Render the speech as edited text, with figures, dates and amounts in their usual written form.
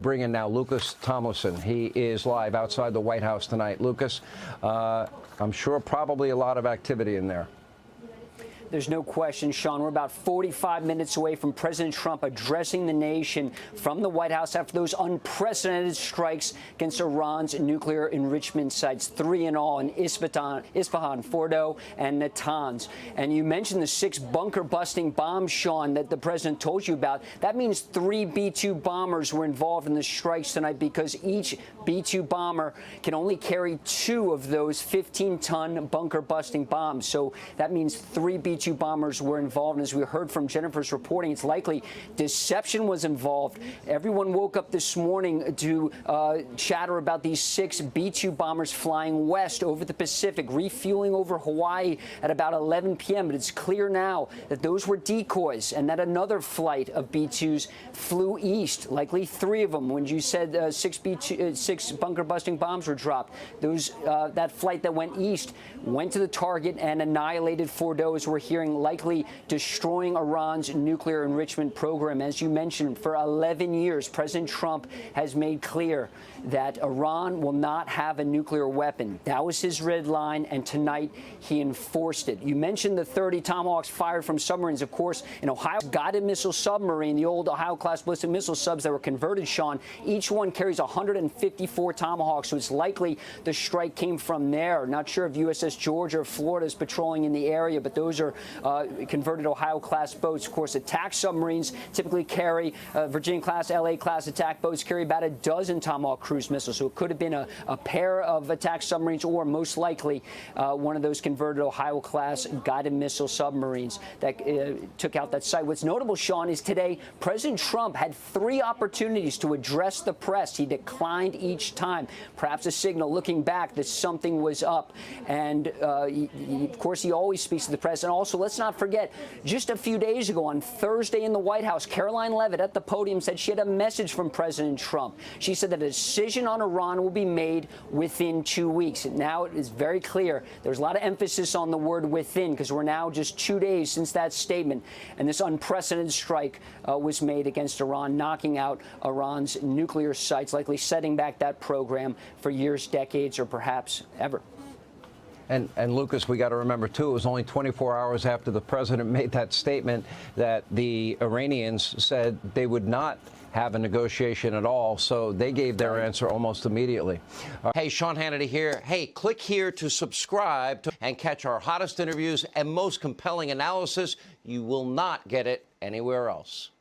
bring in now Lucas Tomlinson. He is live outside the White House tonight. Lucas, I'm sure probably a lot of activity in there. There's no question, Sean. We're about 45 minutes away from President Trump addressing the nation from the White House after those unprecedented strikes against Iran's nuclear enrichment sites, 3 in all in Isfahan, Fordow, and Natanz. And you mentioned the 6 bunker-busting bombs, Sean, that the president told you about. That means 3 B-2 bombers were involved in the strikes tonight because each B-2 bomber can only carry 2 of those 15-ton bunker-busting bombs. So that means 3 B-2 bombers were involved. And as we heard from Jennifer's reporting, it's likely deception was involved. Everyone woke up this morning to chatter about these 6 B-2 bombers flying west over the Pacific, refueling over Hawaii at about 11 p.m. But it's clear now that those were decoys and that another flight of B-2s flew east, likely 3 of them. When you said 6 bunker-busting bombs were dropped, that flight that went east went to the target and annihilated Fordow, as we're hearing, likely destroying Iran's nuclear enrichment program. As you mentioned, for 11 years, President Trump has made clear that Iran will not have a nuclear weapon. That was his red line, and tonight he enforced it. You mentioned the 30 Tomahawks fired from submarines. Of course, an Ohio guided missile submarine, the old Ohio-class ballistic missile subs that were converted, Sean, each one carries 154 Tomahawks, so it's likely the strike came from there. Not sure if USS Georgia or Florida is patrolling in the area, but those are converted Ohio-class boats. Of course, attack submarines typically carry Virginia-class, LA-class attack boats carry about a dozen Tomahawk cruise missiles. So it could have been a pair of attack submarines or most likely one of those converted Ohio-class guided missile submarines that took out that site. What's notable, Sean, is today President Trump had 3 opportunities to address the press. He declined each time. Perhaps a signal looking back that something was up. And of course, he always speaks to the press. And also, let's not forget, just a few days ago on Thursday in the White House, Caroline Leavitt at the podium said she had a message from President Trump. She said that a decision on Iran will be made within 2 weeks. And now it is very clear. There's a lot of emphasis on the word within because we're now just 2 days since that statement. And this unprecedented strike was made against Iran, knocking out Iran's nuclear sites, likely setting back that program for years, decades, or perhaps ever. And Lucas, we got to remember, too, it was only 24 hours after the president made that statement that the Iranians said they would not have a negotiation at all. So they gave their answer almost immediately. Hey, Sean Hannity here. Hey, click here to subscribe and catch our hottest interviews and most compelling analysis. You will not get it anywhere else.